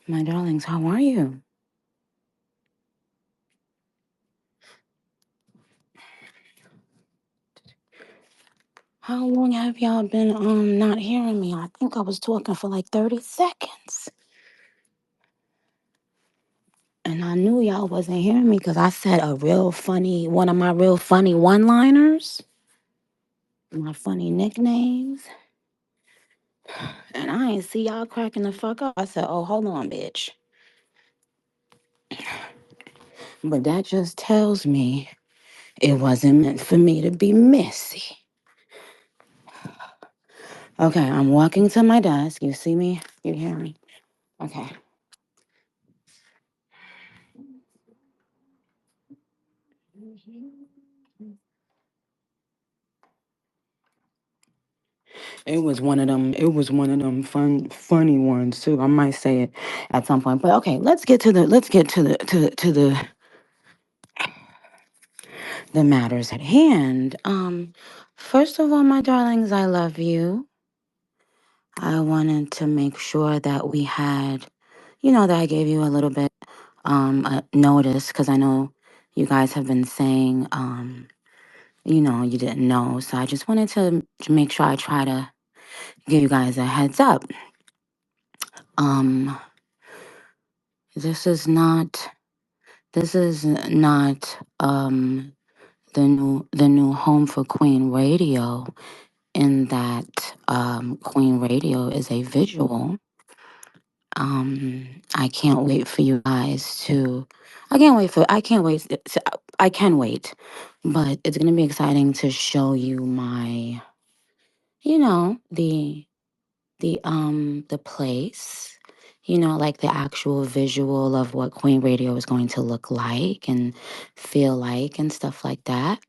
My darlings, how are you? How long have y'all been not hearing me? I think I was talking for like 30 seconds. And I knew y'all wasn't hearing me because I said one of my real funny one-liners, my funny nicknames. And I ain't see y'all cracking the fuck up. I said, oh, hold on, bitch. But that just tells me it wasn't meant for me to be messy. Okay, I'm walking to my desk. You see me? You hear me? Okay. It was one of them funny ones too. I might say it at some point. But okay, let's get to the matters at hand. First of all, my darlings, I love you. I wanted to make sure that we had, that I gave you a little bit a notice because I know you guys have been saying you didn't know. So I just wanted to make sure I try to give you guys a heads up. Um this is not this is not the new home for Queen Radio, in that Queen Radio is a visual. I can't wait for you guys to I can't wait I can wait, but it's gonna be exciting to show you my the place, like the actual visual of what Queen Radio is going to look like and feel like and stuff like that.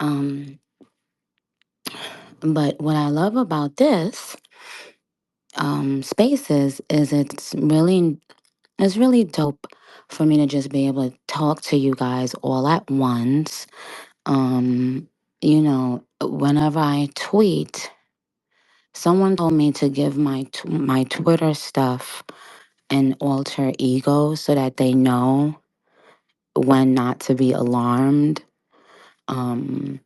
Um, but what I love about this spaces is it's really dope for me to just be able to talk to you guys all at once. Whenever I tweet, someone told me to give my Twitter stuff an alter ego so that they know when not to be alarmed. Um,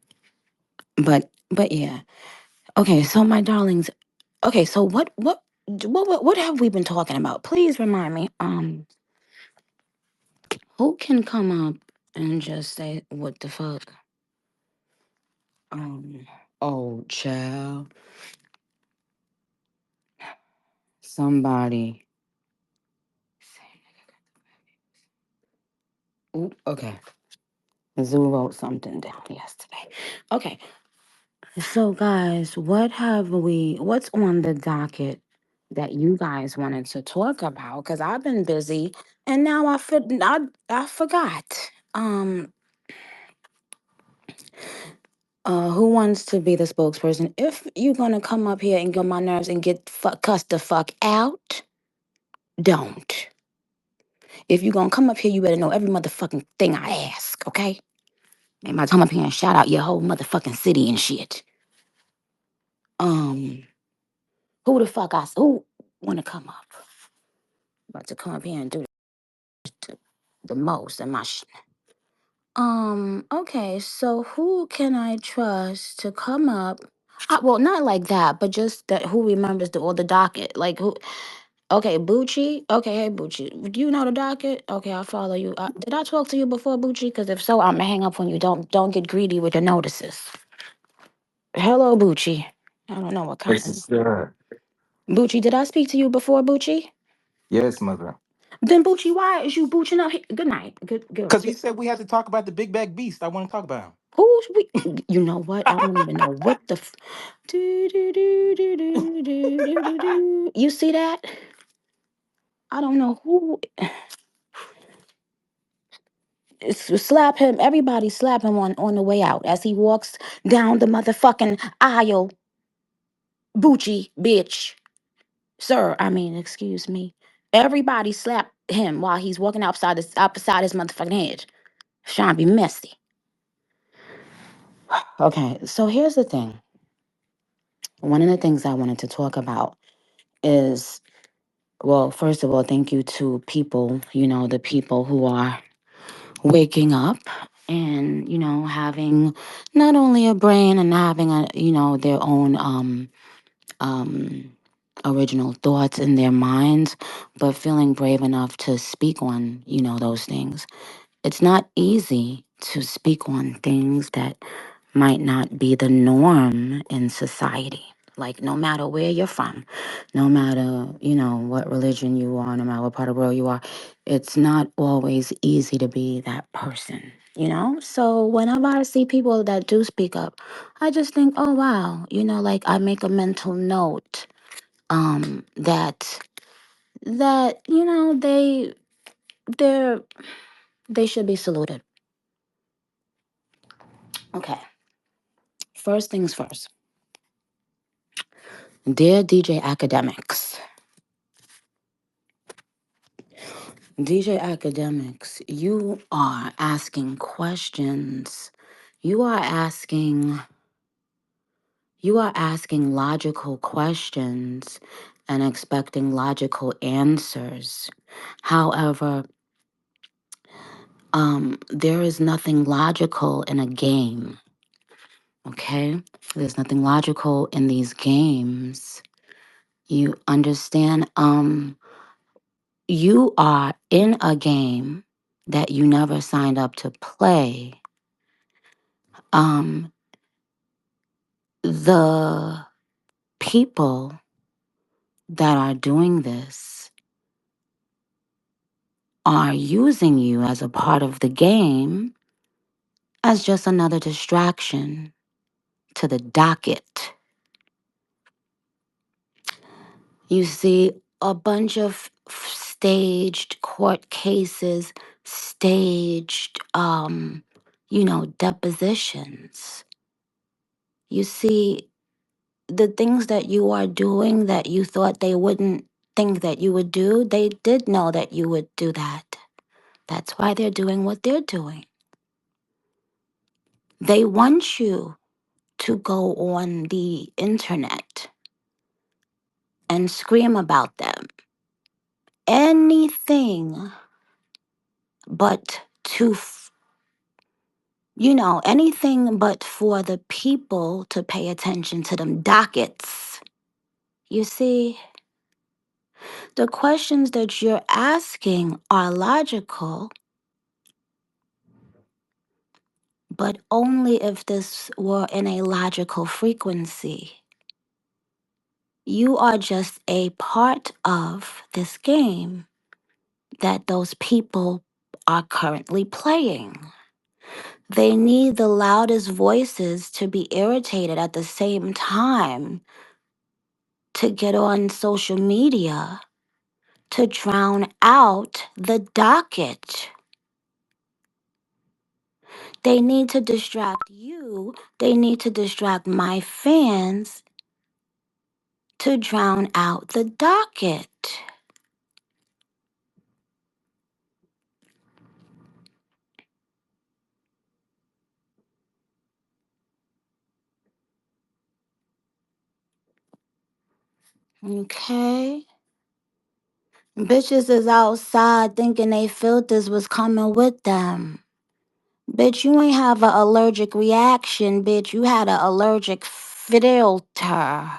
but yeah. Okay, so my darlings. Okay, so what have we been talking about? Please remind me. Who can come up and just say what the fuck? Um, oh, child, somebody. Ooh, okay. Zoo wrote something down yesterday. Okay, so guys, what's on the docket that you guys wanted to talk about? Because I've been busy and now I forgot. Who wants to be the spokesperson? If you're gonna come up here and get on my nerves and cussed the fuck out, don't. If you're gonna come up here, you better know every motherfucking thing I ask, okay? Ain't my come up here and shout out your whole motherfucking city and shit. Um, who wanna come up? About to come up here and do the most in my shit. Okay, so who can I trust to come up? Well, not like that, but just that who remembers all the docket. Like who? Okay, Bucci. Okay, hey Bucci. Do you know the docket? Okay, I'll follow you. Did I talk to you before, Bucci? Because if so, I'm gonna hang up on you. Don't get greedy with your notices. Hello, Bucci. I don't know what kind Yes, of sir. Bucci. Did I speak to you before, Bucci? Yes, mother. Then Bucci, why is you Bucciing up here? Good night. Because we said we had to talk about the big bag beast. I want to talk about Who's we? You know what? I don't even know what the. Do, do, do, do, do, do, do, do, do. You see that? I don't know who. Slap him. Everybody slap him on the way out as he walks down the motherfucking aisle. Bucci, bitch. Sir, I mean, excuse me. Everybody slap him while he's walking outside his motherfucking head. Trying to be messy. Okay, so here's the thing. One of the things I wanted to talk about is Well, first of all, thank you to people, the people who are waking up and, having not only a brain and having their own um, original thoughts in their minds, but feeling brave enough to speak on, those things. It's not easy to speak on things that might not be the norm in society. Like, no matter where you're from, no matter, what religion you are, no matter what part of the world you are, it's not always easy to be that person. So, whenever I see people that do speak up, I just think, oh, wow, like I make a mental note that they're they should be saluted. Okay, first things first. Dear DJ Academics, DJ Academics, you are asking questions. You are asking you are asking logical questions and expecting logical answers. However, there is nothing logical in a game, okay? There's nothing logical in these games. You understand? You are in a game that you never signed up to play. Um, the people that are doing this are using you as a part of the game as just another distraction to the docket. You see, a bunch of staged court cases, staged, depositions. You see, the things that you are doing that you thought they wouldn't think that you would do, they did know that you would do that. That's why they're doing what they're doing. They want you to go on the internet and scream about them. Anything but anything but for the people to pay attention to them dockets. You see, the questions that you're asking are logical, but only if this were in a logical frequency. You are just a part of this game that those people are currently playing. They need the loudest voices to be irritated at the same time to get on social media to drown out the docket. They need to distract you. They need to distract my fans to drown out the docket. Okay? Bitches is outside thinking they filters was coming with them. Bitch, you ain't have an allergic reaction, bitch. You had an allergic filter.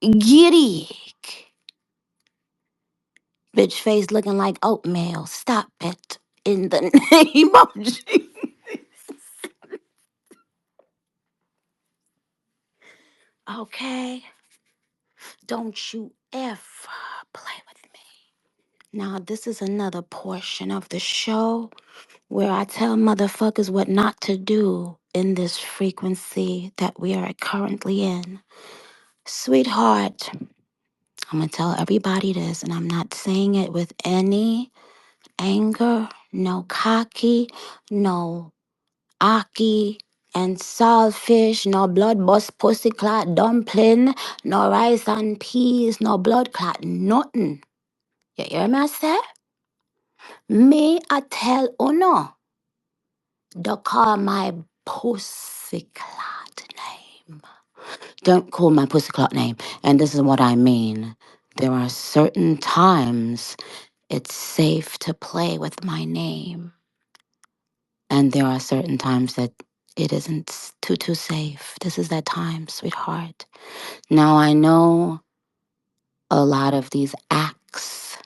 Giddy. Bitch face looking like oatmeal. Stop it. In the name of Jesus. Okay? Don't you ever play with me. Now, this is another portion of the show where I tell motherfuckers what not to do in this frequency that we are currently in. Sweetheart, I'm gonna tell everybody this, and I'm not saying it with any anger, no cocky, no aki and saltfish, no blood bust pussy clot dumpling, no rice and peas, no blood clot, nothing. You hear me I say? Me I tell uno, don't call my pussy clot name. Don't call my pussy clot name. And this is what I mean. There are certain times it's safe to play with my name. And there are certain times that it isn't too safe. This is that time, sweetheart. Now I know a lot of these acts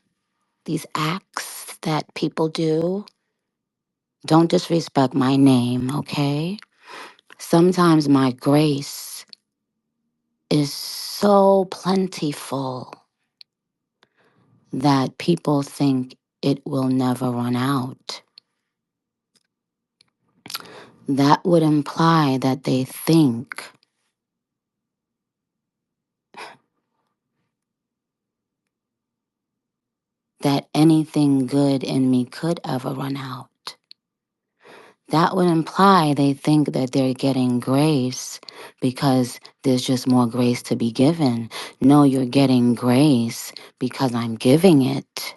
that people do, don't disrespect my name, okay? Sometimes my grace is so plentiful that people think it will never run out. That would imply that they think that anything good in me could ever run out. That would imply they think that they're getting grace because there's just more grace to be given. No, you're getting grace because I'm giving it.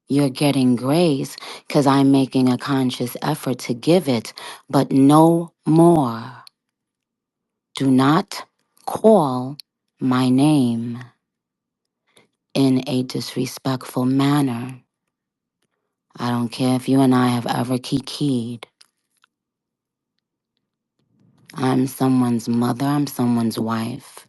You're getting grace because I'm making a conscious effort to give it, but no more. Do not call my name in a disrespectful manner. I don't care if you and I have ever kikied. I'm someone's mother, I'm someone's wife,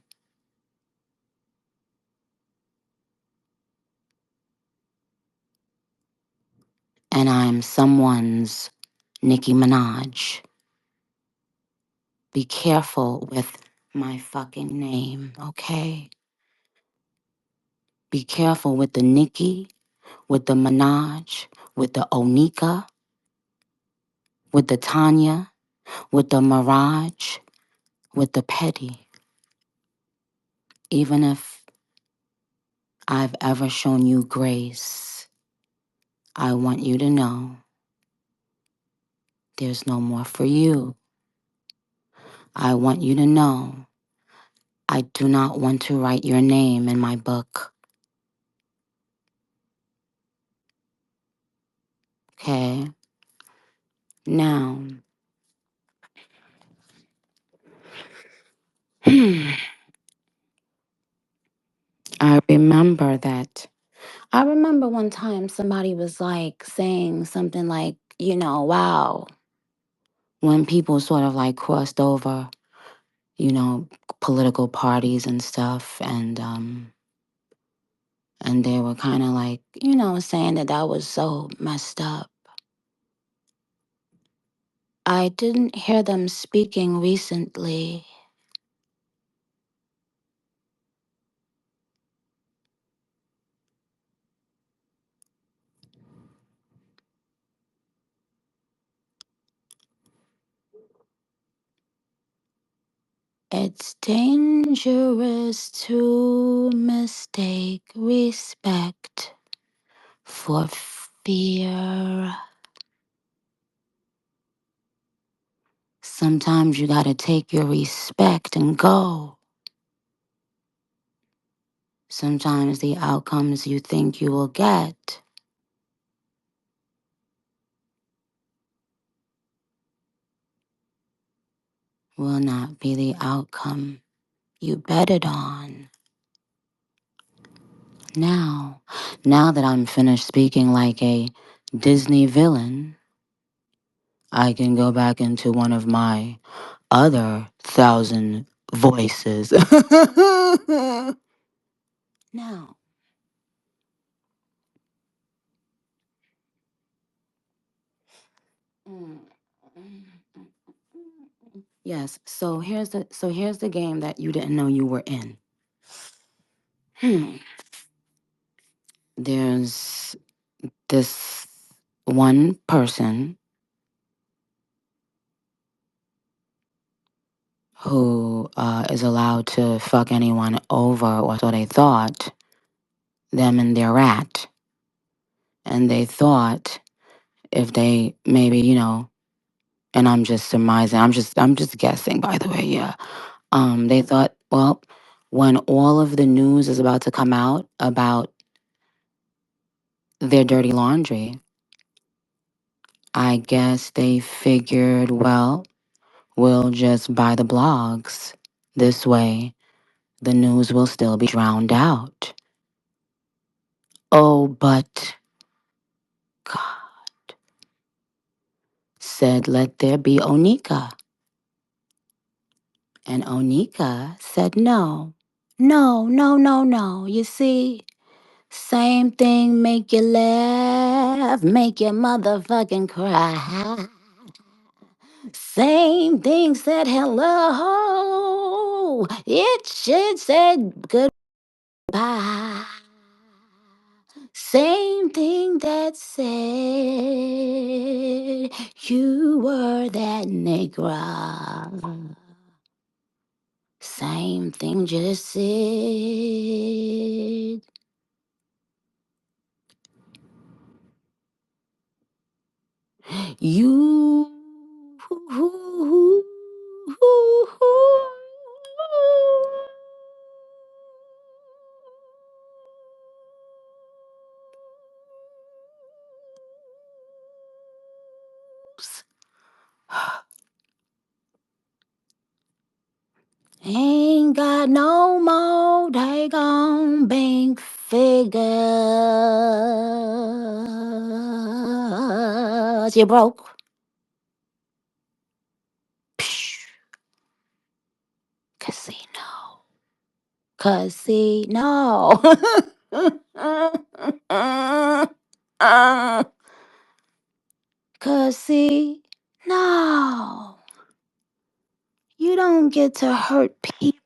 and I'm someone's Nicki Minaj. Be careful with my fucking name, okay? Be careful with the Nicki, with the Minaj, with the Onika, with the Tanya, with the Mirage, with the Petty. Even if I've ever shown you grace, I want you to know there's no more for you. I want you to know I do not want to write your name in my book. Okay? Now, I remember that. I remember one time somebody was like saying something like, wow, when people sort of like crossed over, you know, political parties and stuff, and they were kind of like, saying that that was so messed up. I didn't hear them speaking recently. It's dangerous to mistake respect for fear. Sometimes you gotta take your respect and go. Sometimes the outcomes you think you will get will not be the outcome you betted on. Now, now that I'm finished speaking like a Disney villain, I can go back into one of my other thousand voices. Now, mm, yes. So here's the game that you didn't know you were in. Hmm. There's this one person who is allowed to fuck anyone over, or so they thought, them and their rat. And they thought if they maybe, and I'm just surmising, I'm just guessing, by the way, yeah. They thought, well, when all of the news is about to come out about their dirty laundry, I guess they figured, well, we'll just buy the blogs. This way, the news will still be drowned out. Oh, but God said, let there be Onika. And Onika said, no, no, no, no, no. You see, same thing make you laugh, make you motherfucking cry. Same thing said hello. It should said goodbye. Same thing that said you were that nigga. Same thing just said you. Ain't got no more take on bank figures. You broke. Psh, casino. Casino. Casino. You don't get to hurt people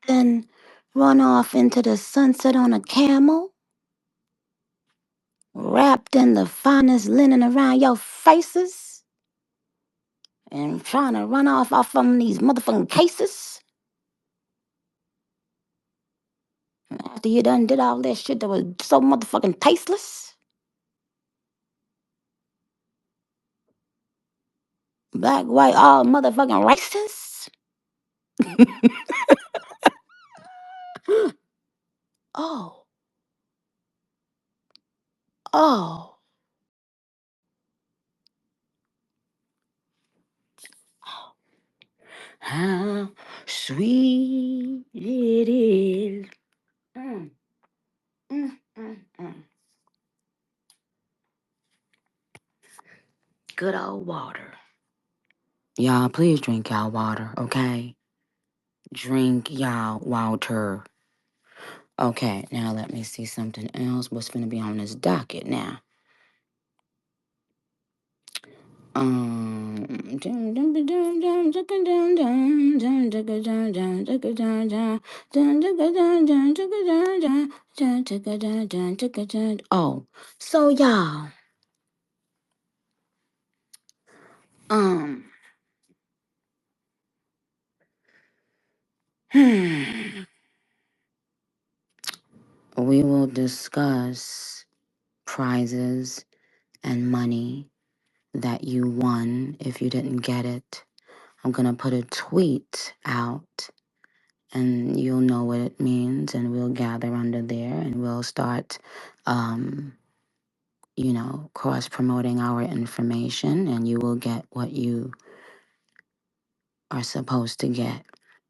and run off into the sunset on a camel, wrapped in the finest linen around your faces, and trying to run off from these motherfucking cases. After you done did all that shit that was so motherfucking tasteless. Black, white, all motherfucking racist. Oh, oh. How sweet it is. Mm, mm. Good old water. Y'all, please drink y'all water, okay? Drink y'all water. Okay, now let me see something else. What's gonna be on this docket now? Um, oh, so y'all, um, we will discuss prizes and money that you won if you didn't get it. I'm gonna put a tweet out and you'll know what it means, and we'll gather under there and we'll start um, cross promoting our information, and you will get what you are supposed to get.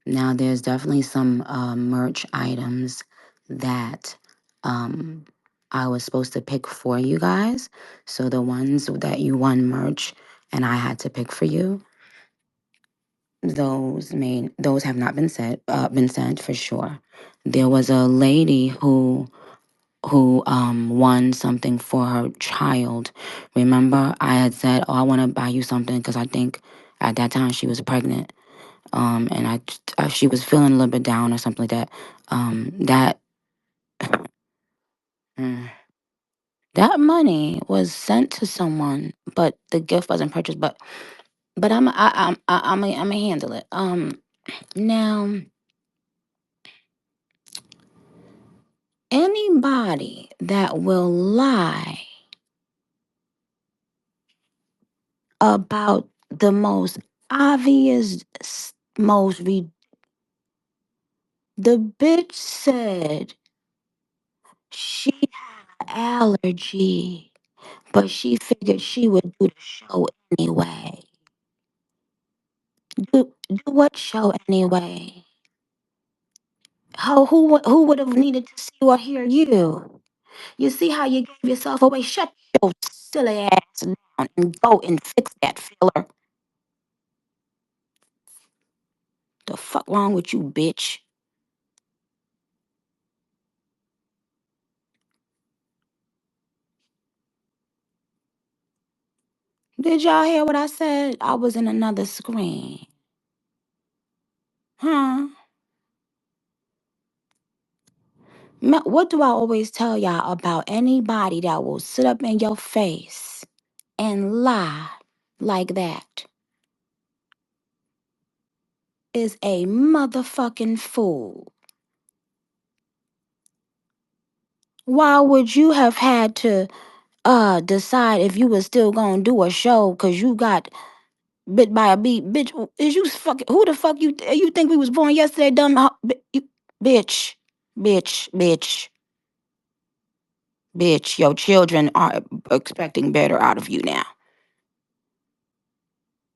Now, there's definitely some merch items that um, I was supposed to pick for you guys. So the ones that you won merch and I had to pick for you, those have not been sent for sure. There was a lady who won something for her child. Remember, I had said, "Oh, I want to buy you something," because I think at that time she was pregnant. And she was feeling a little bit down or something like that. That mm, that money was sent to someone, but the gift wasn't purchased. But I'm gonna handle it. Now, anybody that will lie about the most obvious, the bitch said she had allergy, but she figured she would do the show anyway. Do what show anyway? Who would have needed to see or hear you? You see how you gave yourself away? Shut your silly ass down and go and fix that filler. The fuck wrong with you, bitch? Did y'all hear what I said? I was in another screen. Huh? What do I always tell y'all about anybody that will sit up in your face and lie like that is a motherfucking fool. Why would you have had to decide if you was still gonna do a show because you got bit by a bee? Bitch, is you fucking who the fuck you think we was born yesterday, dumb bitch, bitch, bitch, bitch. Your children are expecting better out of you now.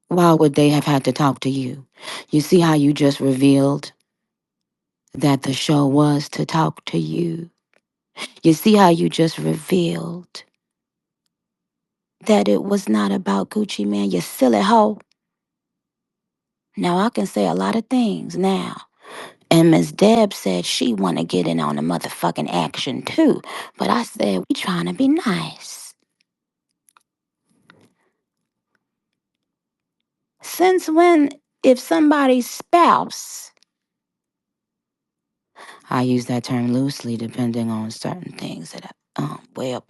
Why would they have had to talk to you? You see how you just revealed that the show was to talk to you? You see how you just revealed that it was not about Gucci Man, you silly hoe? Now I can say a lot of things now. And Miss Deb said she want to get in on the motherfucking action too. But I said we trying to be nice. Since when, if somebody's spouse, I use that term loosely depending on certain things that well,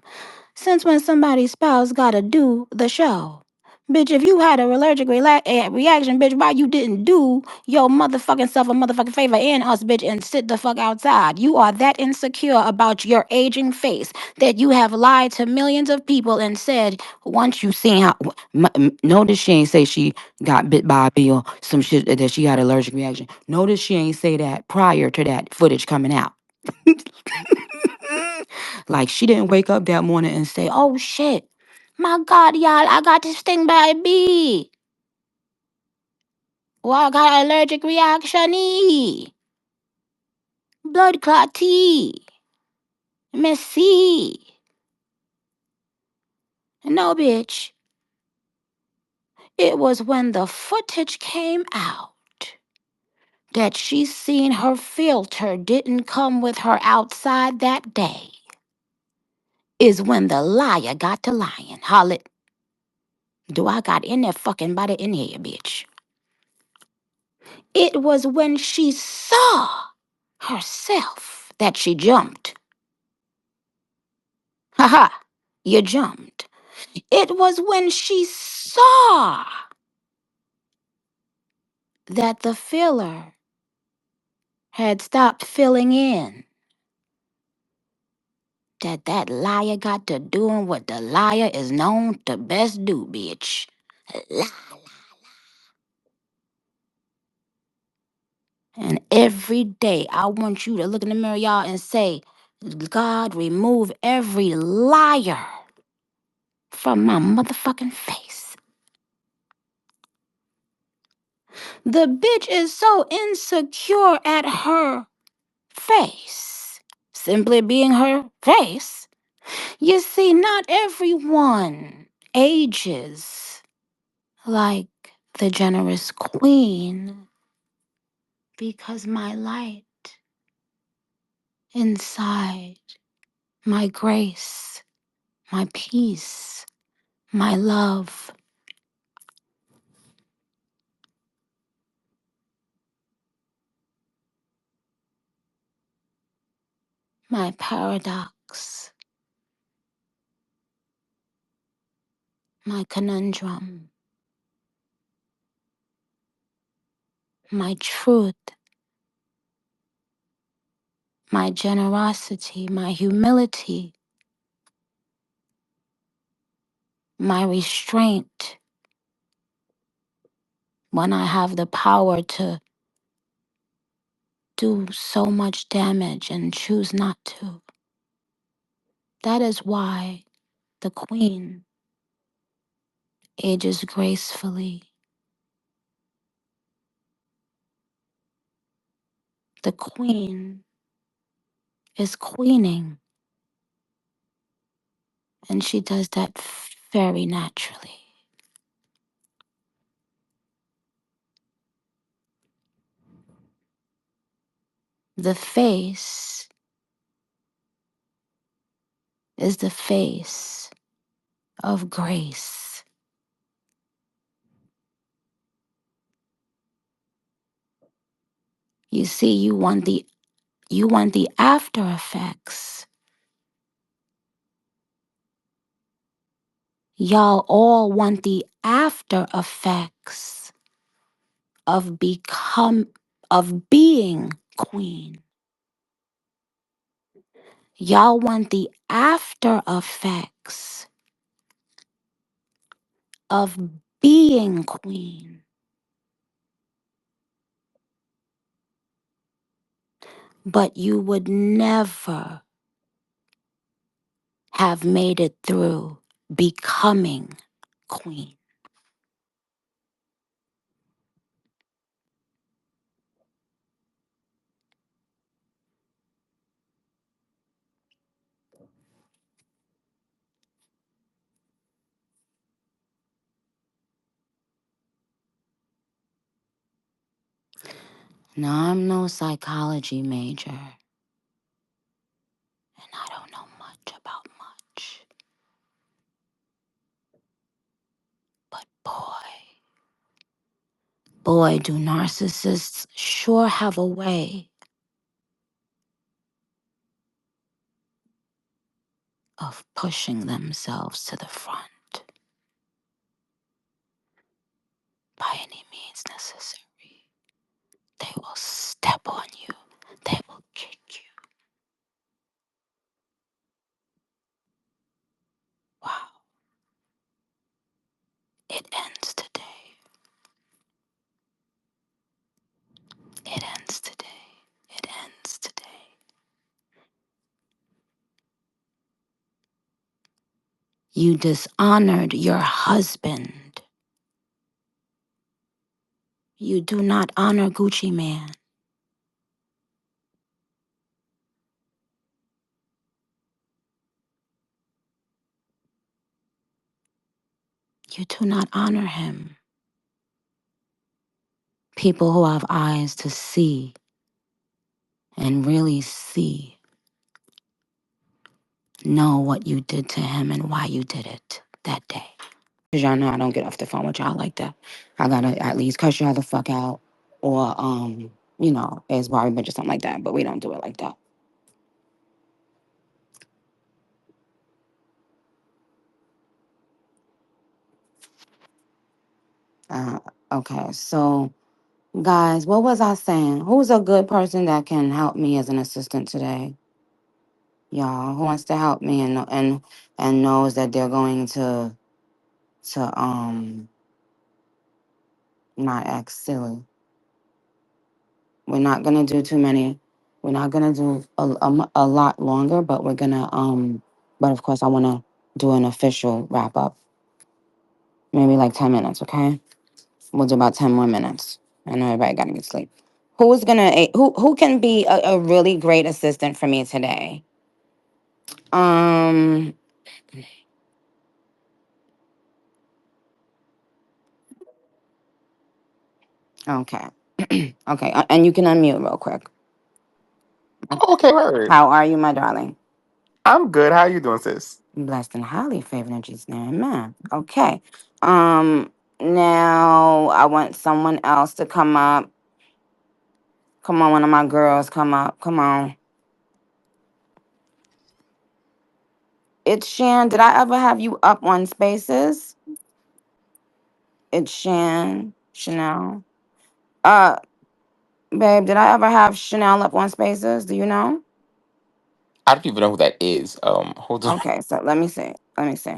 since when somebody's spouse gotta do the show? Bitch, if you had a allergic reaction, bitch, why you didn't do your motherfucking self a motherfucking favor and us, bitch, and sit the fuck outside? You are that insecure about your aging face that you have lied to millions of people and said once you seen how. Notice she ain't say she got bit by a bee or some shit that she had allergic reaction. Notice she ain't say that prior to that footage coming out. Like she didn't wake up that morning and say, "Oh shit, my God, y'all, I got this sting by a bee. Well, I got an allergic reaction. Blood clot tea. Messy. No, bitch. It was when the footage came out that she seen her filter didn't come with her outside that day. Is when the liar got to lying. Holla. Do I got any fucking body in here, bitch? It was when she saw herself that she jumped. Ha ha, you jumped. It was when she saw that the filler had stopped filling in that that liar got to doing what the liar is known to best do, bitch. Lie. And every day I want you to look in the mirror, y'all, and say, God, remove every liar from my motherfucking face. The bitch is so insecure at her face, simply being her face. You see, not everyone ages like the generous queen because my light inside, my grace, my peace, my love, my paradox, my conundrum, my truth, my generosity, my humility, my restraint when I have the power to do so much damage and choose not to. That is why the queen ages gracefully. The queen is queening, and she does that very naturally. The face is the face of grace. You see, you want the after effects. Y'all all want the after effects of being queen. Y'all want the after effects of being queen. But you would never have made it through becoming queen. Now, I'm no psychology major, and I don't know much about much. But boy, do narcissists sure have a way of pushing themselves to the front by any means necessary. They will step on you, they will kick you. Wow, it ends today. It ends today. It ends today. You dishonored your husband. You do not honor Gucci Man. You do not honor him. People who have eyes to see and really see know what you did to him and why you did it that day. Because y'all know I don't get off the phone with y'all like that. I gotta at least cuss y'all the fuck out or, it's Barry bitch or something like that. But we don't do it like that. Uh, okay, so guys, what was I saying? Who's a good person that can help me as an assistant today? Y'all, who wants to help me and knows that they're going to not act silly. We're not gonna do too many. We're not gonna do a lot longer, but we're gonna But of course, I want to do an official wrap up. Maybe like 10 minutes, okay? We'll do about 10 more minutes. I know everybody gotta get sleep. Who can be a really great assistant for me today? Um. Okay. Okay. And you can unmute real quick. Oh, okay, word. How are you, my darling? I'm good. How you doing, sis? Blessed and highly favored in Jesus' name, amen. Okay. Um. Now I want someone else to come up. Come on, one of my girls, come up. Come on. It's Shan. Did I ever have you up on Spaces? It's Chanel. Uh, Babe, did I ever have Chanel up on Spaces? Do you know? I don't even know who that is. Hold on. Okay, so let me see. Let me see.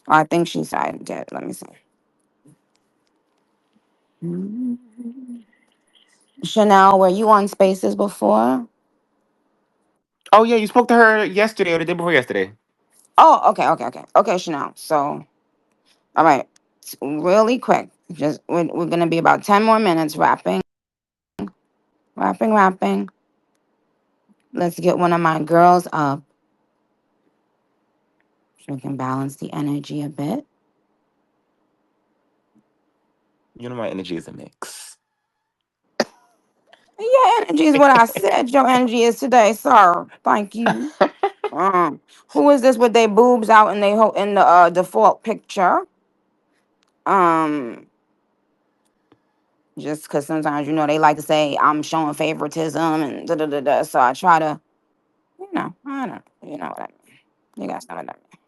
I think she's I did. Let me see. Chanel, were you on Spaces before? Oh yeah, you spoke to her yesterday or the day before yesterday. Oh, okay, okay, okay. Okay, Chanel. So, all right. Really quick. We're gonna be about 10 more minutes wrapping. Rapping, rapping. Let's get one of my girls up so we can balance the energy a bit. You know my energy is a mix. Your energy is what I said your energy is today, sir. Thank you. Who is this with their boobs out in in the default picture? Um, just because sometimes they like to say I'm showing favoritism and da da da da. So I try to, I don't, you know what I mean. You guys know what I mean.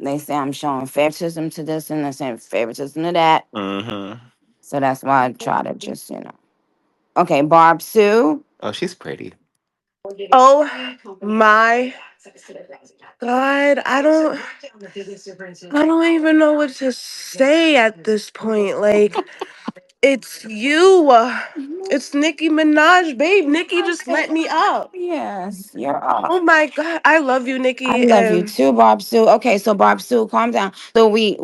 They say I'm showing favoritism to this and they say favoritism to that. Mm-hmm. So that's why I try to just, Okay, Barb Sue. Oh, she's pretty. Oh my God, I don't even know what to say at this point. Like, it's you. It's Nicki Minaj, babe. Nicki just let me up. Yes, you're up. Oh my God, I love you, I Nicki. love you And too, Barb Sue. Okay, so Barb Sue, calm down. So we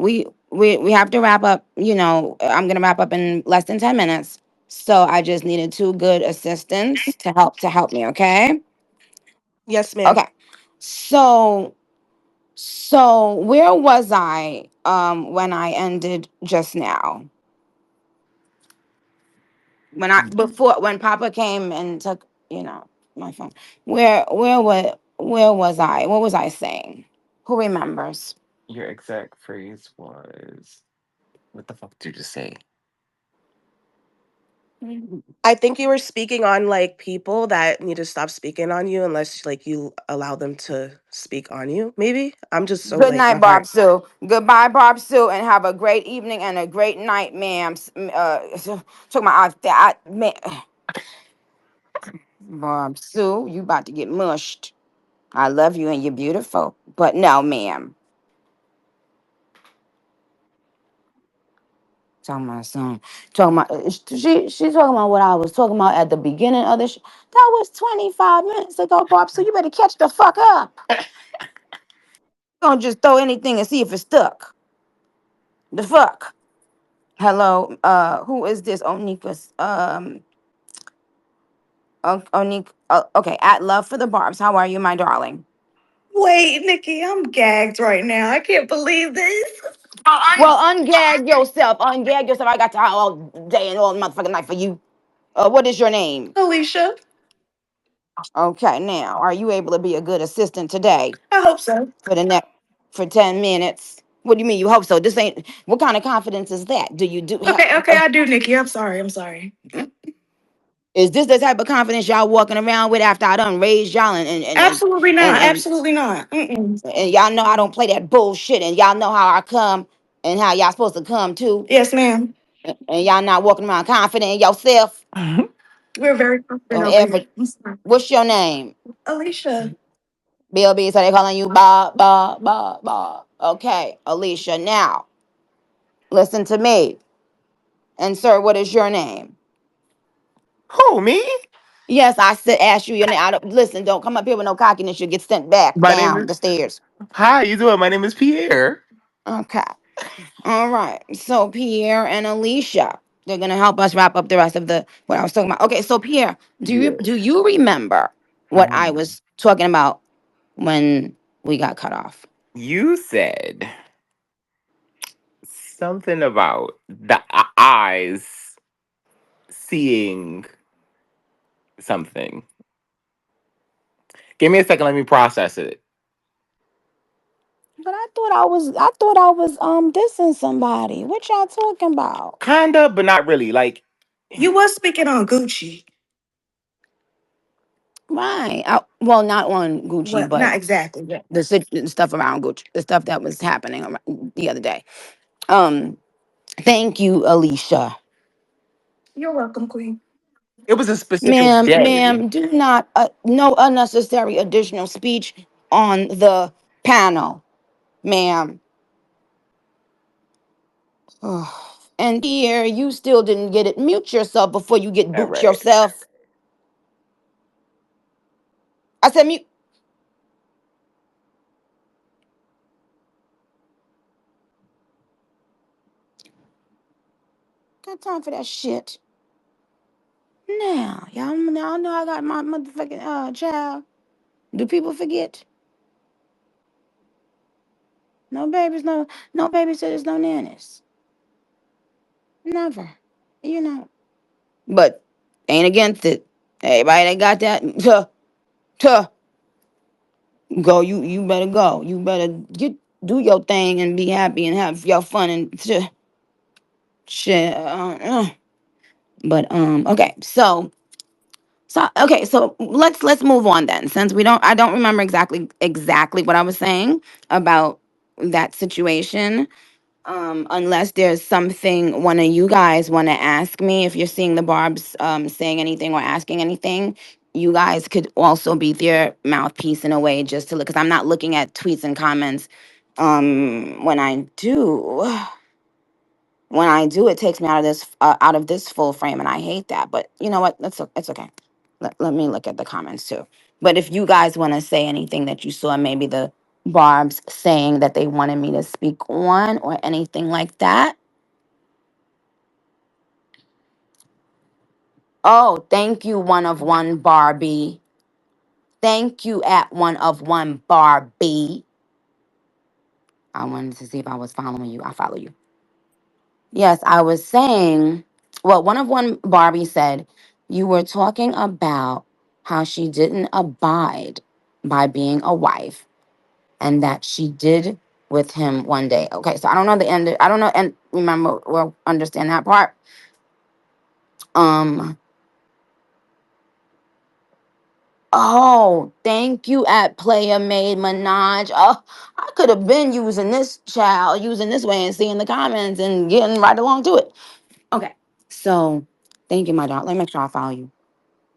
have to wrap up. I'm gonna wrap up in less than 10 minutes. So I just needed two good assistants to help me. Okay. yes, ma'am. Okay. So where was I when I ended just now? When Papa came and took my phone. Where was I? What was I saying? Who remembers? Your exact phrase was, what the fuck did you just say? I think you were speaking on like people that need to stop speaking on you unless like you allow them to speak on you. Maybe I'm just so Good like night, my heart. Barb Sue. Goodbye, Barb Sue, and have a great evening and a great night, ma'am. Took my man, Barb Sue, you about to get mushed. I love you and you're beautiful, but no, ma'am. Talking about son. Talking about she talking about what I was talking about at the beginning of this. That was 25 minutes ago, Barb. So you better catch the fuck up. Don't just throw anything and see if it's stuck. The fuck. Hello. Who is this? Onika. Onika. Okay. At Love for the Barbs. How are you, my darling? Wait, Nikki, I'm gagged right now. I can't believe this. Well, ungag yourself. Ungag yourself. I got time all day and all motherfucking night for you. What is your name? Alicia, Okay, now, are you able to be a good assistant today I hope so. for the next for 10 minutes? What do you mean you hope so? This ain't what kind of confidence is that? Do you do Okay, okay, I do, Nikki. I'm sorry. I'm sorry. is this the type of confidence y'all walking around with after I done raised y'all Absolutely and not. and, Absolutely not. Mm-mm. and y'all know I don't play that bullshit and y'all know how I come and how y'all supposed to come too. Yes, ma'am. And y'all not walking around confident in yourself. We're very confident Don't over ever here. I'm sorry. what's your name? Alicia, Bill B, so they calling you Bob, Bob, Bob, Bob. Okay, Alicia. Now, listen to me. And sir, what is your name? Who, me? Yes, I said ask you your name. Listen, don't come up here with no cockiness. You'll get sent back My name down is. the stairs. Hi, you doing? My name is Pierre. Okay. All right. So Pierre and Alicia, they're gonna help us wrap up the rest of the what I was talking about. Okay, so Pierre, Yeah. do you remember what I Mhm. was talking about when we got cut off? You said something about the eyes seeing something. Give me a second. Let me process it. But I thought I was dissing somebody. What y'all talking about? Kinda, but not really. Like, you was speaking on Gucci. Right. Well, not on Gucci, Well, but not exactly. Yeah. the stuff around Gucci, the stuff that was happening the other day. Um, Thank you, Alicia. You're welcome, Queen. it was a specific Ma'am, day. ma'am, do not, no unnecessary additional speech on the panel, ma'am. And here, you still didn't get it. Mute yourself before you get All boot right. yourself. I said mute. Got time for that shit. Now, y'all know I got my motherfucking child. Do people forget? No babies, no babysitters, no nannies. Never. You know. But ain't against it. Everybody that got that, tuh, go. You better go. You better do your thing and be happy and have your fun and shit. But okay, so let's move on then, since I don't remember exactly what I was saying about that situation. Unless there's something one of you guys want to ask me, if you're seeing the Barb's saying anything or asking anything, you guys could also be their mouthpiece in a way, just to look, because I'm not looking at tweets and comments. When I do, it takes me out of this full frame, and I hate that. But you know what? It's okay. Let me look at the comments too. But if you guys want to say anything that you saw, maybe the Barb's saying that they wanted me to speak on or anything like that. Oh, thank you, one of one Barbie. Thank you at one of one Barbie. I wanted to see if I was following you. I follow you. Yes, I was saying, well, one of one Barbie said you were talking about how she didn't abide by being a wife and that she did with him one day. Okay, so I don't know the end. I don't know and remember or understand that part. Um. Oh, thank you at Player Made Minaj. Oh, I could have been using this way and seeing the comments and getting right along to it. Okay, so thank you, my dog. Let me make sure I follow you.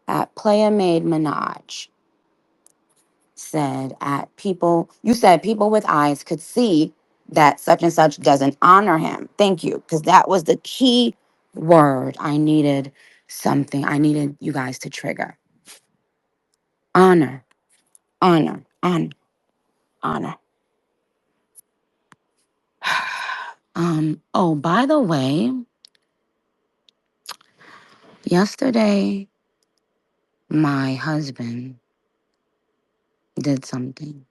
At Player Made Minaj you said people with eyes could see that such and such doesn't honor him. Thank you, because that was the key word I needed you guys to trigger. Honor, honor, honor, honor. Oh, by the way, yesterday my husband did something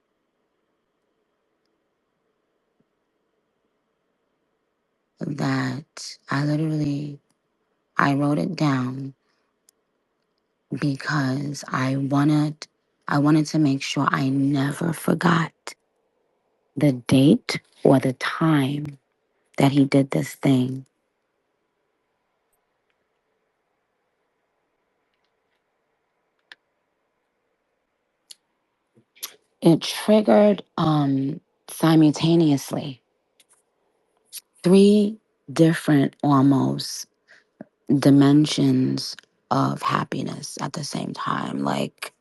that I wrote it down because I wanted to make sure I never forgot the date or the time that he did this thing. It triggered simultaneously three different almost dimensions of happiness at the same time, like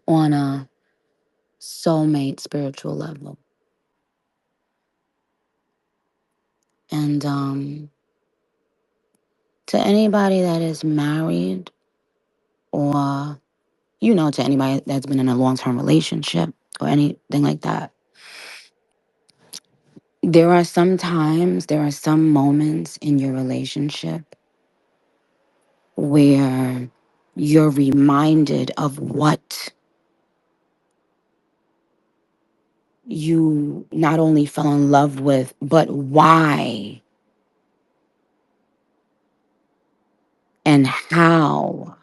on a soulmate spiritual level. And to anybody that is married, or to anybody that's been in a long-term relationship or anything like that, there are some moments in your relationship where you're reminded of what you not only fell in love with, but why and how.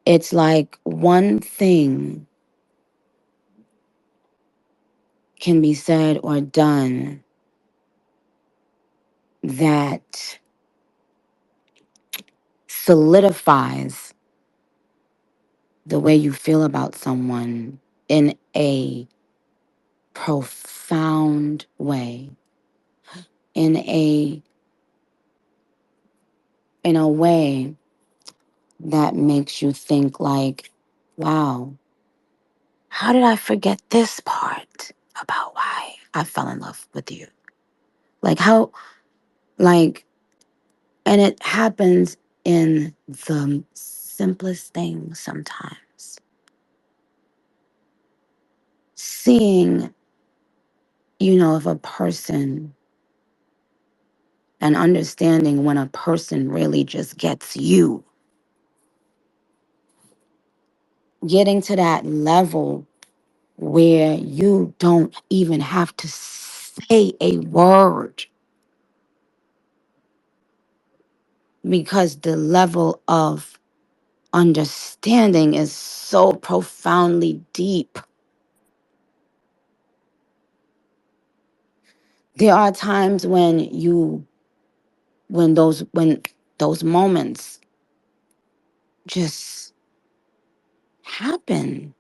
It's like one thing can be said or done that solidifies the way you feel about someone in a profound way, in a way that makes you think like, wow, how did I forget this part about why I fell in love with you? Like how like and it happens in the simplest things sometimes. Seeing, if a person, and understanding when a person really just gets you, getting to that level where you don't even have to say a word because the level of understanding is so profoundly deep. There are times when those moments just happen,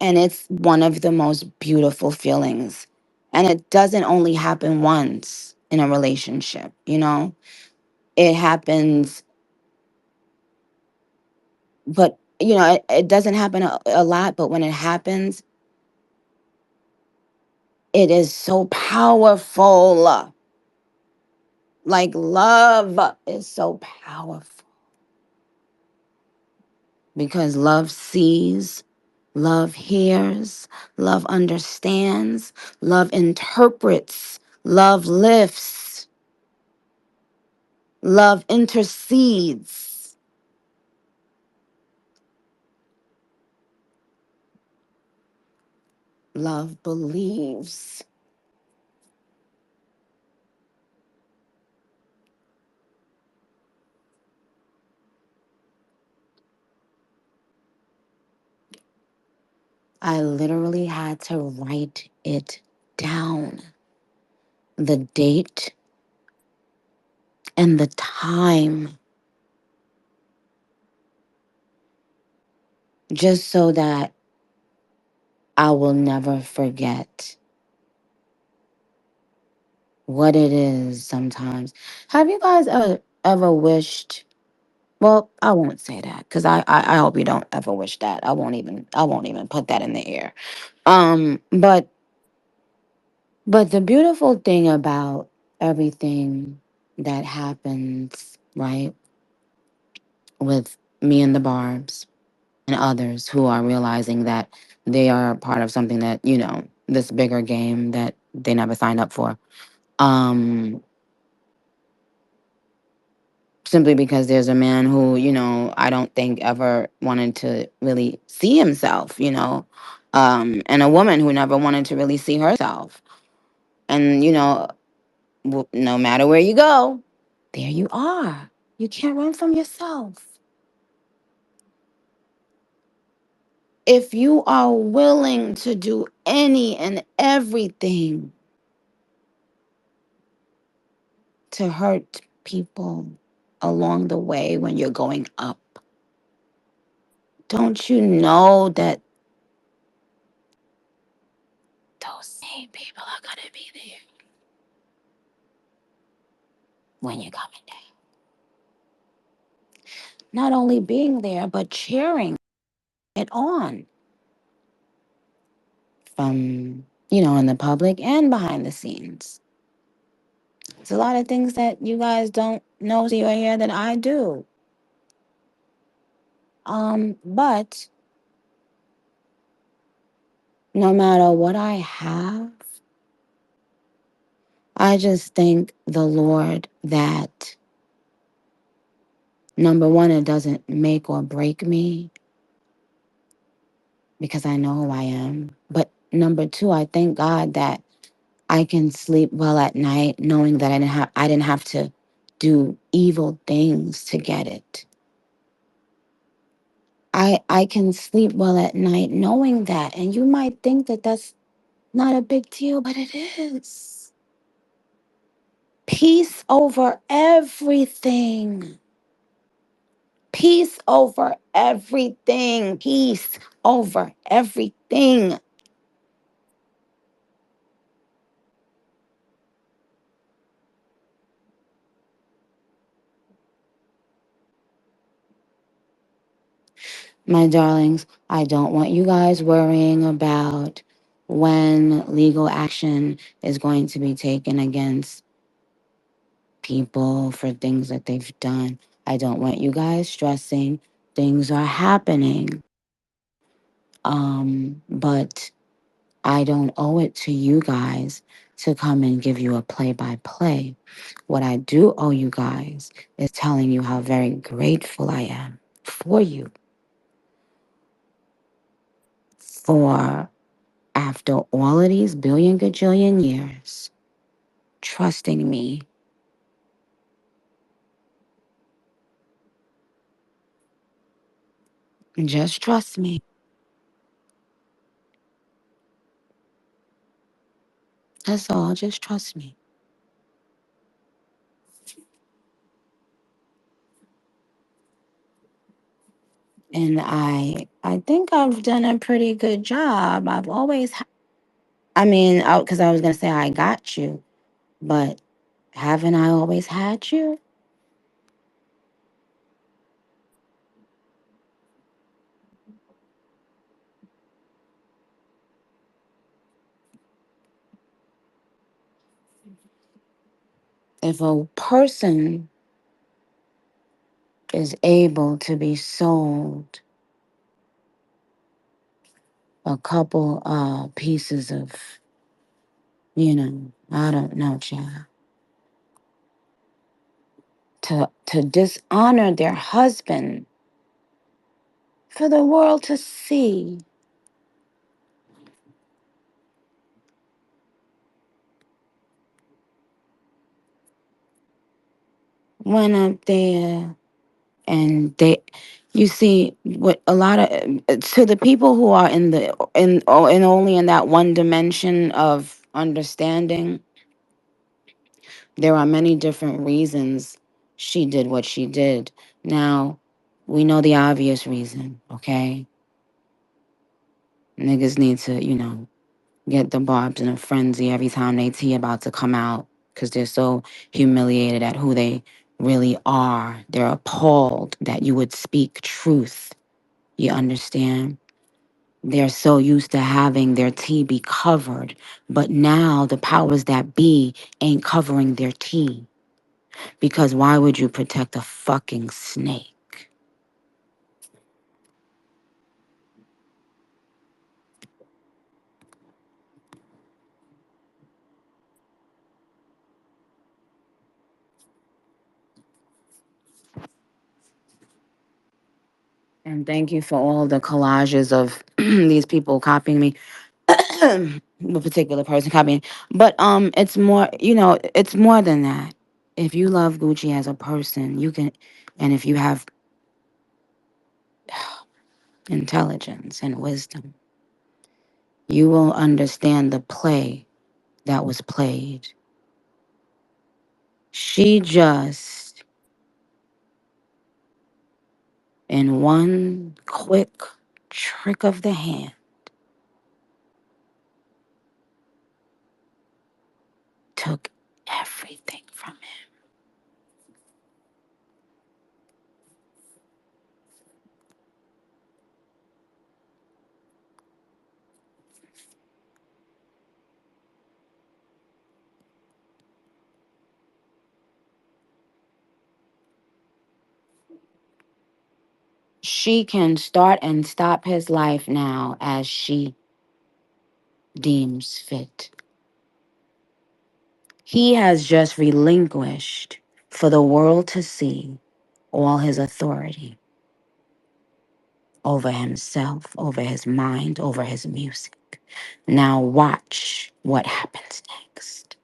and it's one of the most beautiful feelings, and it doesn't only happen once in a relationship, it happens, but it doesn't happen a lot, but when it happens, it is so powerful. Like love is so powerful because love sees, love hears, love understands, love interprets, love lifts, love intercedes, love believes. I literally had to write it down, the date and the time, just so that I will never forget what it is sometimes. Have you guys ever wished? Well, I won't say that because I hope you don't ever wish that. I won't even put that in the air. But the beautiful thing about everything that happens, right, with me and the Barbs and others who are realizing that they are part of something that, this bigger game that they never signed up for. Um, Simply because there's a man who, I don't think ever wanted to really see himself, and a woman who never wanted to really see herself. And, no matter where you go, there you are. You can't run from yourself. If you are willing to do any and everything to hurt people along the way when you're going up, don't you know that those same people are going to be there when you're coming down? Not only being there, but cheering it on from, in the public and behind the scenes. It's a lot of things that you guys don't know, see, or hear that I do. But no matter what I have, I just thank the Lord that number one, it doesn't make or break me because I know who I am. But number two, I thank God that I can sleep well at night knowing that I didn't have to do evil things to get it. I can sleep well at night knowing that. And you might think that that's not a big deal, but it is. Peace over everything. Peace over everything. Peace over everything. My darlings, I don't want you guys worrying about when legal action is going to be taken against people for things that they've done. I don't want you guys stressing. Things are happening. But I don't owe it to you guys to come and give you a play by play. What I do owe you guys is telling you how very grateful I am for you for, after all of these billion gajillion years, trusting me. Just trust me. That's all. Just trust me. And I think I've done a pretty good job. I've always, I mean, because I was going to say I got you, but haven't I always had you? If a person is able to be sold a couple pieces of, I don't know, child, to dishonor their husband for the world to see, went up there and they, you see what a lot of, to the people who are in only in that one dimension of understanding, there are many different reasons she did what she did. Now, we know the obvious reason, okay? Niggas need to, get the barbs in a frenzy every time they tea about to come out because they're so humiliated at who they really are. They're appalled that you would speak truth. You understand? They're so used to having their tea be covered, but now the powers that be ain't covering their tea. Because why would you protect a fucking snake? And thank you for all the collages of these people copying me. A particular person copying. But it's more, it's more than that. If you love Gucci as a person, you can, and if you have intelligence and wisdom, you will understand the play that was played. She just, in one quick trick of the hand, took everything from him. She can start and stop his life now as she deems fit. He has just relinquished for the world to see all his authority over himself, over his mind, over his music. Now watch what happens next.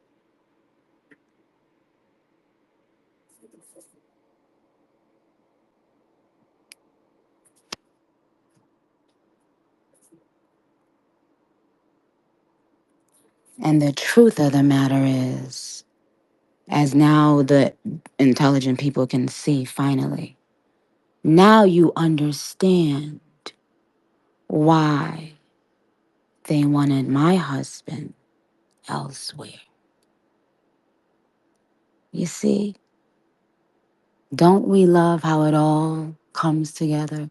And the truth of the matter is, as now the intelligent people can see finally, now you understand why they wanted my husband elsewhere. You see, don't we love how it all comes together?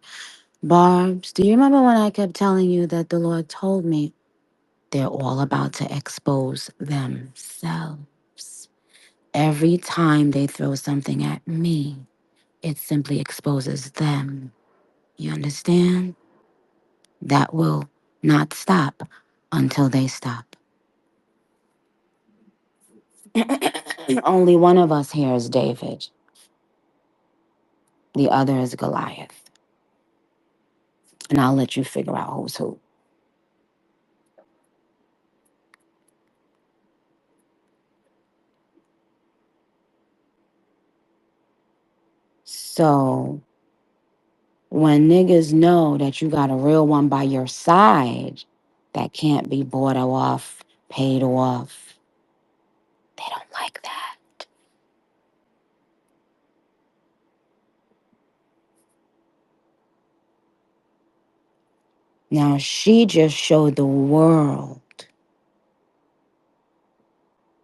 Barbs, do you remember when I kept telling you that the Lord told me they're all about to expose themselves? Every time they throw something at me, it simply exposes them. You understand? That will not stop until they stop. Only one of us here is David, the other is Goliath. And I'll let you figure out who's who. So when niggas know that you got a real one by your side that can't be bought off, paid off, they don't like that. Now she just showed the world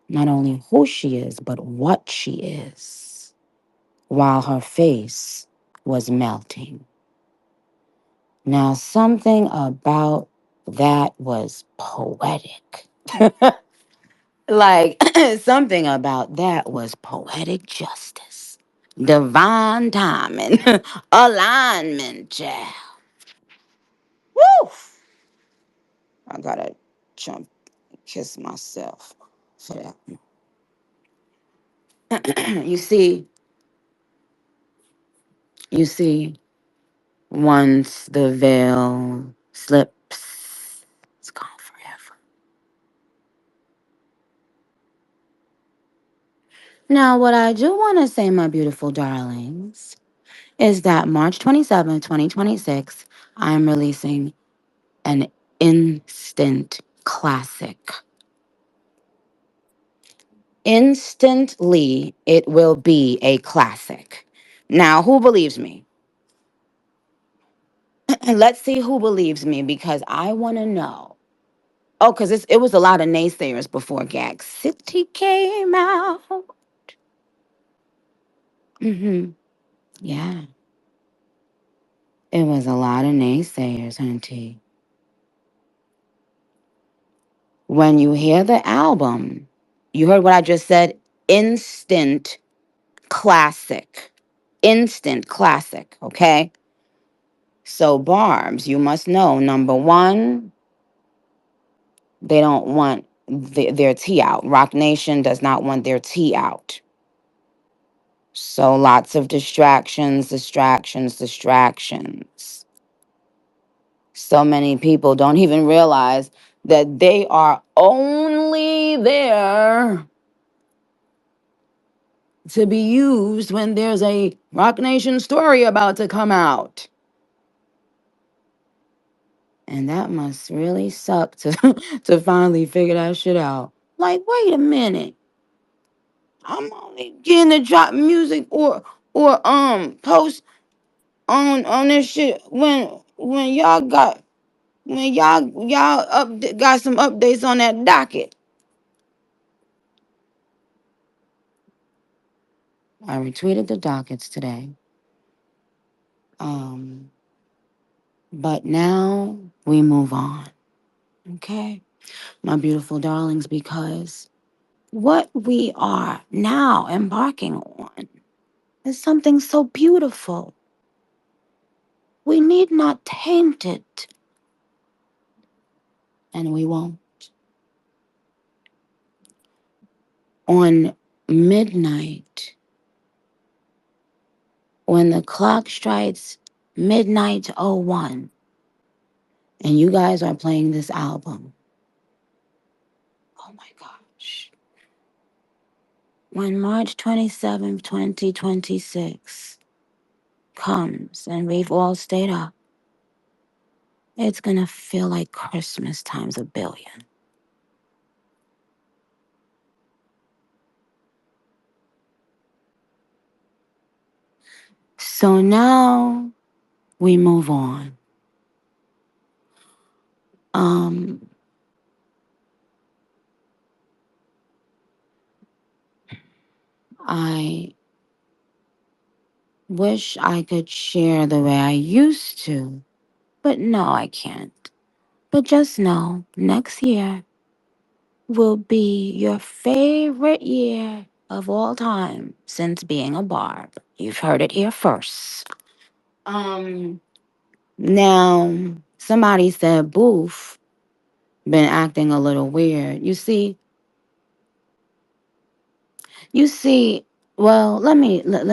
not only who she is, but what she is, while her face was melting. Now, something about that was poetic. Like, something about that was poetic justice, divine timing, alignment, child. Woo! I gotta jump and kiss myself for that. You see, once the veil slips, it's gone forever. Now, what I do want to say, my beautiful darlings, is that March 27th, 2026, I'm releasing an instant classic. Instantly, it will be a classic. Now, who believes me? Let's see who believes me because I want to know. Oh, because it was a lot of naysayers before Gag City came out. Yeah, it was a lot of naysayers, auntie. When you hear the album, you heard what I just said, instant classic. Instant classic, okay? So, Barbs, you must know number one, they don't want their tea out. Rock Nation does not want their tea out. So, lots of distractions, distractions, distractions. So many people don't even realize that they are only there to be used when there's a Rock Nation story about to come out. And that must really suck to to finally figure that shit out. Like, wait a minute. I'm only getting to drop music or post on this shit when y'all got some updates on that docket. I retweeted the dockets today. Um, but now we move on. Okay? My beautiful darlings, because what we are now embarking on is something so beautiful. We need not taint it, and we won't. On midnight, when the clock strikes midnight 01, and you guys are playing this album, oh my gosh. When March 27th, 2026 comes and we've all stayed up, it's gonna feel like Christmas times a billion. So now we move on. Um, I wish I could share the way I used to, but no, I can't. But just know next year will be your favorite year of all time since being a barb. You've heard it here first. Um, Now, somebody said Boof been acting a little weird. You see, You see, well, let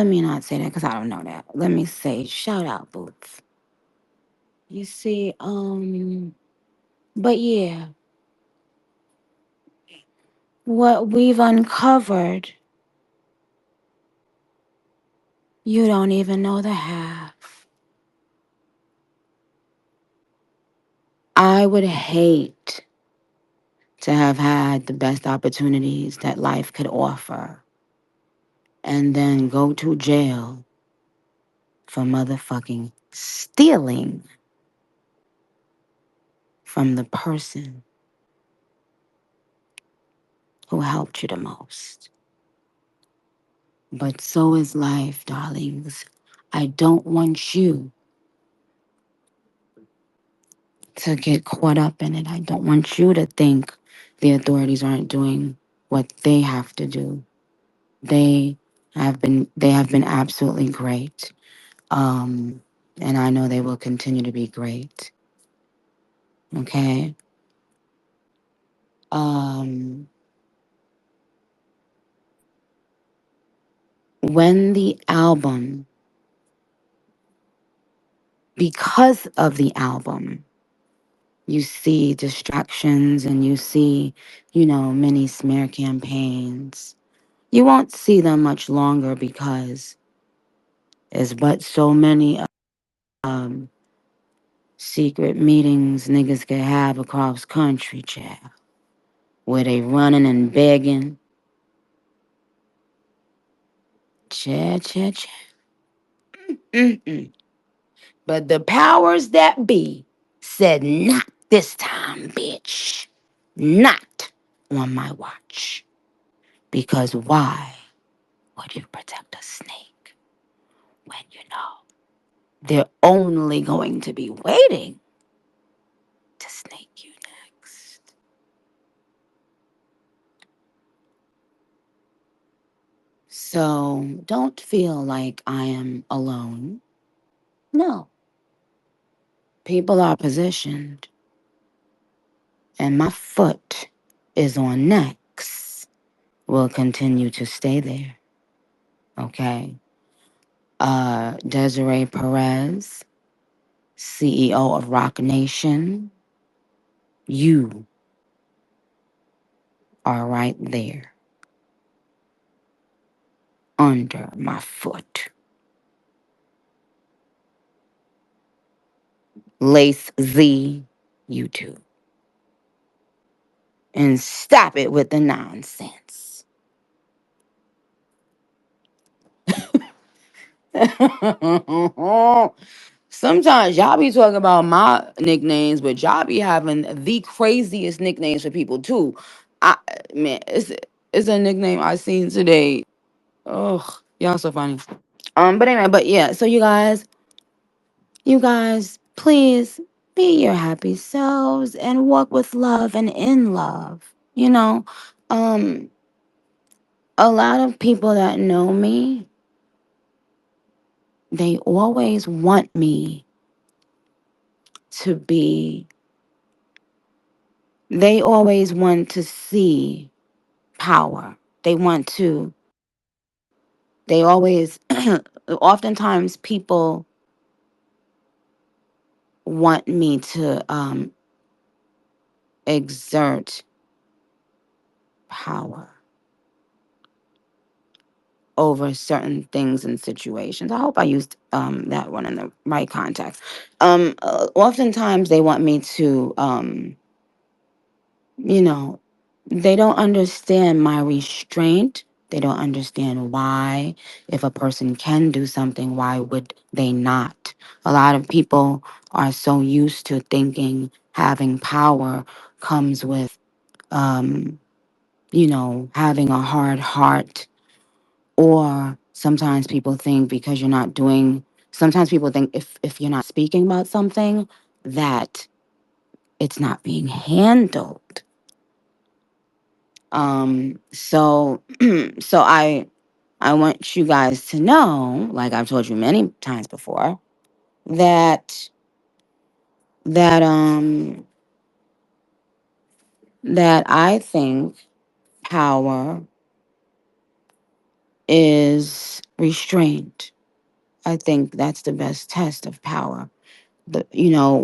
me not say that because I don't know that. Let me say shout out Boots. You see, but yeah, what we've uncovered, you don't even know the half. I would hate to have had the best opportunities that life could offer and then go to jail for motherfucking stealing from the person who helped you the most. But so is life, darlings. I don't want you to get caught up in it. I don't want you to think the authorities aren't doing what they have to do. They they have been absolutely great. Um and I know they will continue to be great. Okay? Um when the album because of the album you see distractions and you see, many smear campaigns. You won't see them much longer because there's but so many um, secret meetings niggas could have across country, child, where they running and begging. Cha, cha, cha. Mm-mm. But the powers that be said, not this time, bitch. Not on my watch. Because why would you protect a snake when you know they're only going to be waiting to snake you next? So don't feel like I am alone. No, people are positioned, and my foot is on necks. Will continue to stay there. Okay. Desiree Perez, CEO of Rock Nation, you are right there under my foot. Lace Z, you too. And stop it with the nonsense. Sometimes y'all be talking about my nicknames, but y'all be having the craziest nicknames for people too. I man, it's a nickname I seen today. Ugh, y'all so funny. But anyway, but yeah, so you guys, please be your happy selves and walk with love and in love. Um, a lot of people that know me, they always want me to be, they always want to see power. They want to, they always, oftentimes people want me to exert power over certain things and situations. I hope I used that one in the right context. Oftentimes they want me to, you know, they don't understand my restraint. They don't understand why, if a person can do something, why would they not? A lot of people are so used to thinking having power comes with, having a hard heart. Or sometimes people think because you're not doing, sometimes people think if you're not speaking about something, that it's not being handled. So so I want you guys to know, like I've told you many times before, that that um that I think power is restraint. I think that's the best test of power.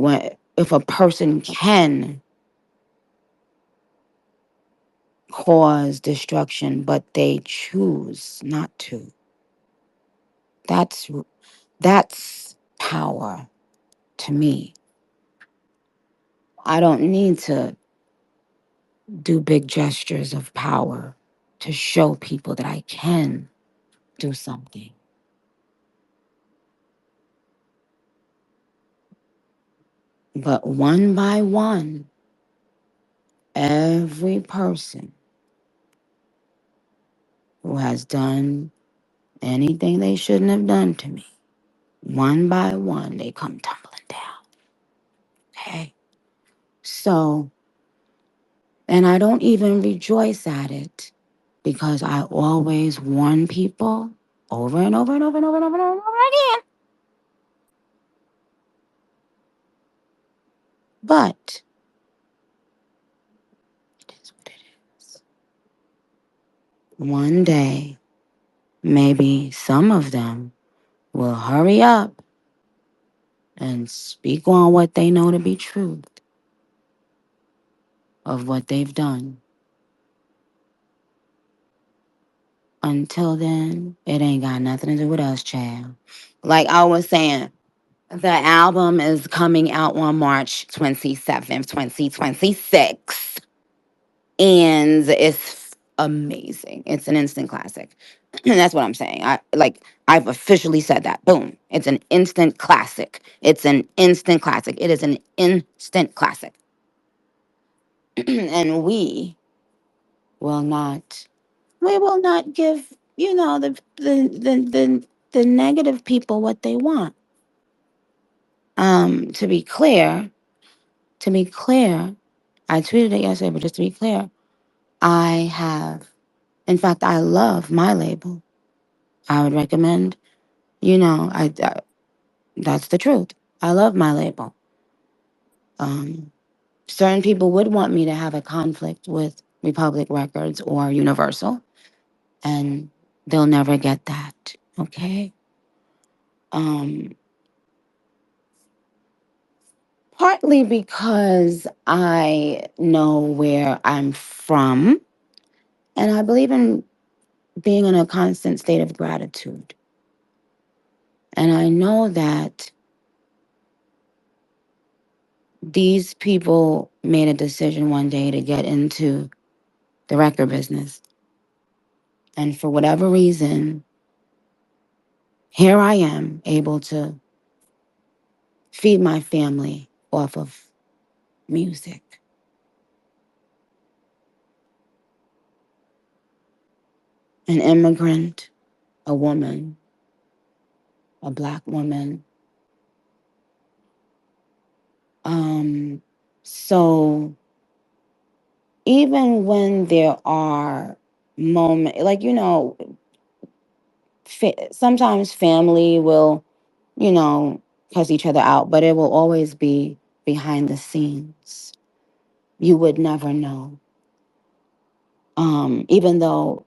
When if a person can cause destruction, but they choose not to, that's that's power to me. I don't need to do big gestures of power to show people that I can do something. But one by one, every person who has done anything they shouldn't have done to me, one by one, they come tumbling down. Okay? So, and I don't even rejoice at it because I always warn people over and over and over and over and over and over again. But it is what it is. One day, maybe some of them will hurry up and speak on what they know to be truth of what they've done. Until then, it ain't got nothing to do with us, child. Like I was saying, the album is coming out on March 27th, 2026. And it's amazing. It's an instant classic. And that's what I'm saying. I've officially said that. Boom. It's an instant classic. It's an instant classic. It is an instant classic. And will not we will not give, the negative people what they want. To be clear, to be clear, I tweeted it yesterday, but just to be clear, I have, in fact, I love my label. I would recommend, that's the truth. I love my label. Um, Certain people would want me to have a conflict with Republic Records or Universal, and they'll never get that. Okay. Um, Partly because I know where I'm from, and I believe in being in a constant state of gratitude. And I know that these people made a decision one day to get into the record business. And for whatever reason, here I am able to feed my family off of music. An immigrant, a woman, a Black woman. So even when there are moments, like, sometimes family will, you know, cuss each other out, but it will always be behind the scenes. You would never know. Even though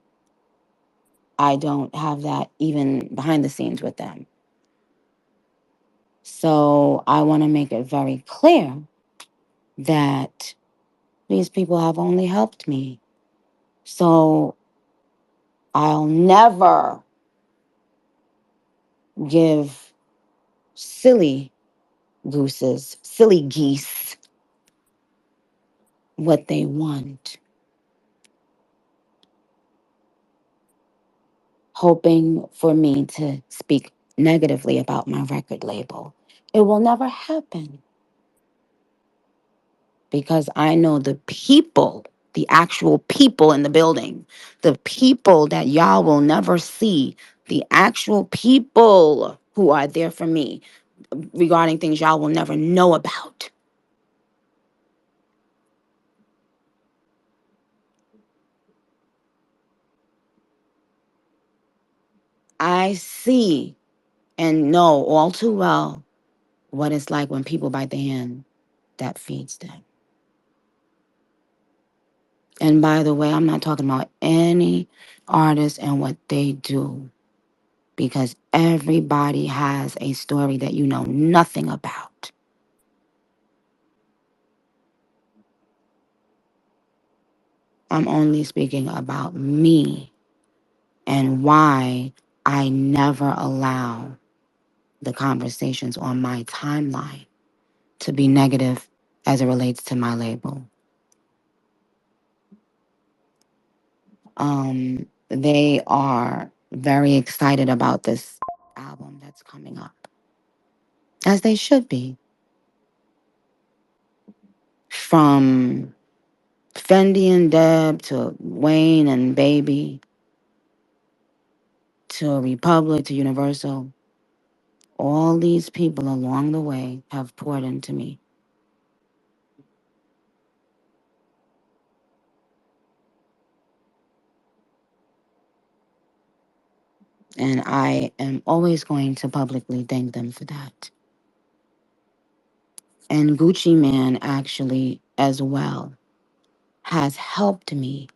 I don't have that even behind the scenes with them. So I want to make it very clear that these people have only helped me. So I'll never give silly silly geese, what they want, hoping for me to speak negatively about my record label. It will never happen because I know the people, the actual people in the building, the people that y'all will never see, the actual people who are there for me regarding things y'all will never know about. I see and know all too well what it's like when people bite the hand that feeds them. And by the way, I'm not talking about any artist and what they do because everybody has a story that you know nothing about. I'm only speaking about me and why I never allow the conversations on my timeline to be negative as it relates to my label. They are very excited about this album that's coming up, as they should be. From Fendi and Deb to Wayne and Baby to Republic to Universal, all these people along the way have poured into me. And I am always going to publicly thank them for that. And Gucci Man actually, as well, has helped me.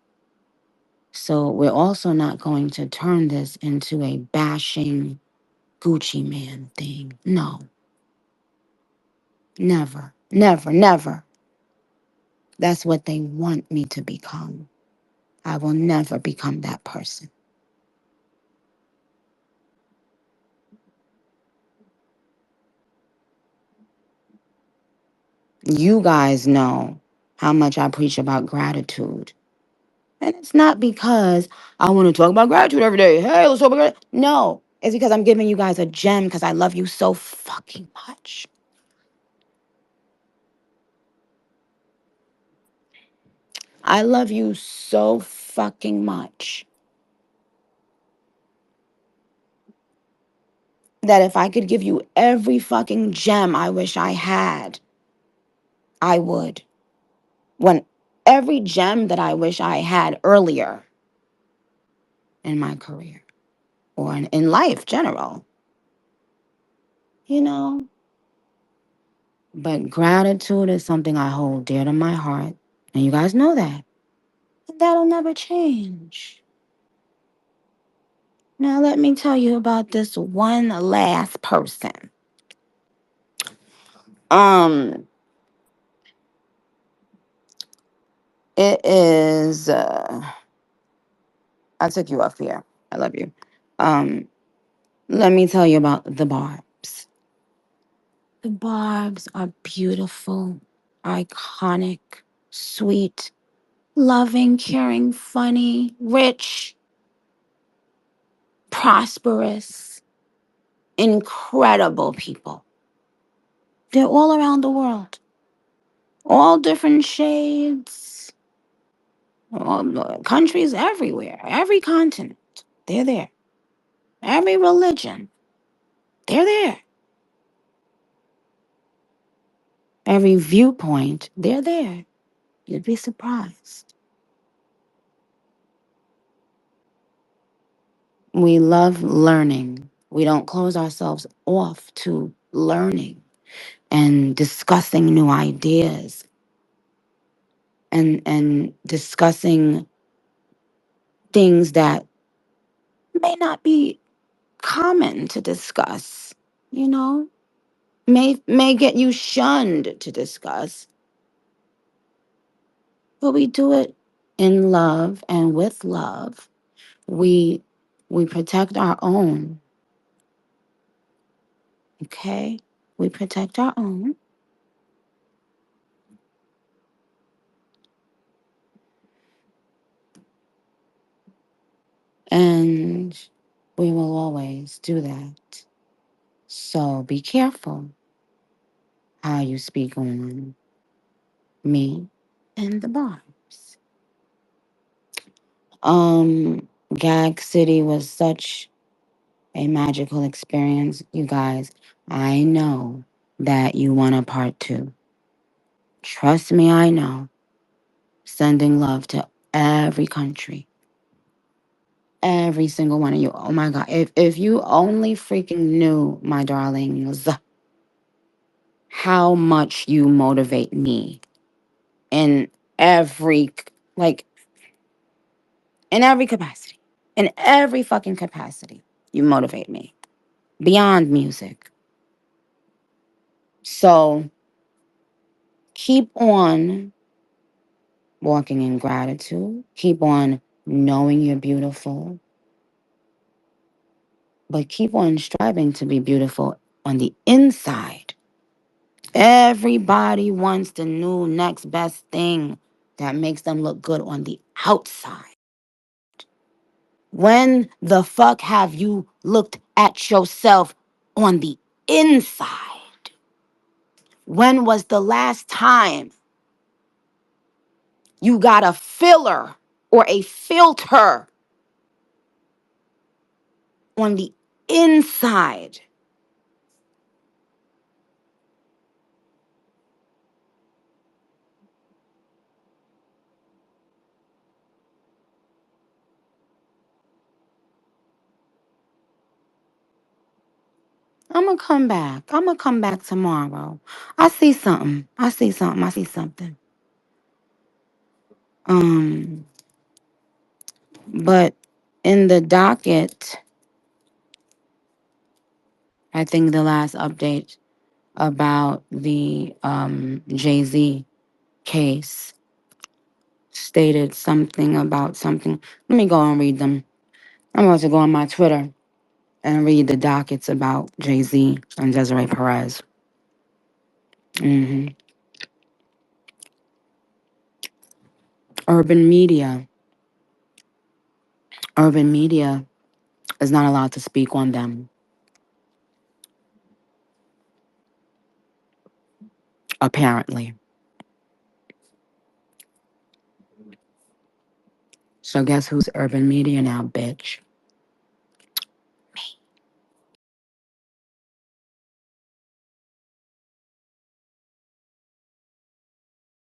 So we're also not going to turn this into a bashing Gucci Man thing. No, never, never, never. That's what they want me to become. I will never become that person. You guys know how much I preach about gratitude. And it's not because I want to talk about gratitude every day. Hey, let's talk about gratitude. No, it's because I'm giving you guys a gem because I love you so fucking much. I love you so fucking much that if I could give you every fucking gem I wish I had, I would. When every gem that I wish I had earlier in my career or in life general, you know. But gratitude is something I hold dear to my heart. And you guys know that. And that'll never change. Now let me tell you about this one last person. Um, it is I took you off here. I love you. Um, let me tell you about the Barbs. The Barbs are beautiful, iconic, sweet, loving, caring, funny, rich, prosperous, incredible people. They're all around the world, all different shades, all countries everywhere, every continent. They're there. Every religion, they're there. Every viewpoint, they're there. You'd be surprised. We love learning. We don't close ourselves off to learning and discussing new ideas and discussing things that may not be common to discuss, you know, may get you shunned to discuss, but we do it in love and with love. We we protect our own, okay? We protect our own. And we will always do that. So be careful how you speak on me and the Barbs. Gag City was such a magical experience. You guys, I know that you want a part two. Trust me, I know. Sending love to every country. Every single one of you. Oh my God. If you only freaking knew, my darlings, how much you motivate me in every like In every capacity. In every fucking capacity. You motivate me. Beyond music. So keep on walking in gratitude. Keep on knowing you're beautiful. But keep on striving to be beautiful on the inside. Everybody wants the new next best thing that makes them look good on the outside. When the fuck have you looked at yourself on the inside? When was the last time you got a filler or a filter on the inside? I'm gonna come back. I'm gonna come back tomorrow. I see something. I see something. I see something. Um, but in the docket, I think the last update about the Jay-Z case stated something about something. Let me go and read them. I'm about to go on my Twitter and read the dockets about Jay-Z and Desiree Perez. hmm Urban media. Urban media is not allowed to speak on them, apparently. So guess who's urban media now, bitch?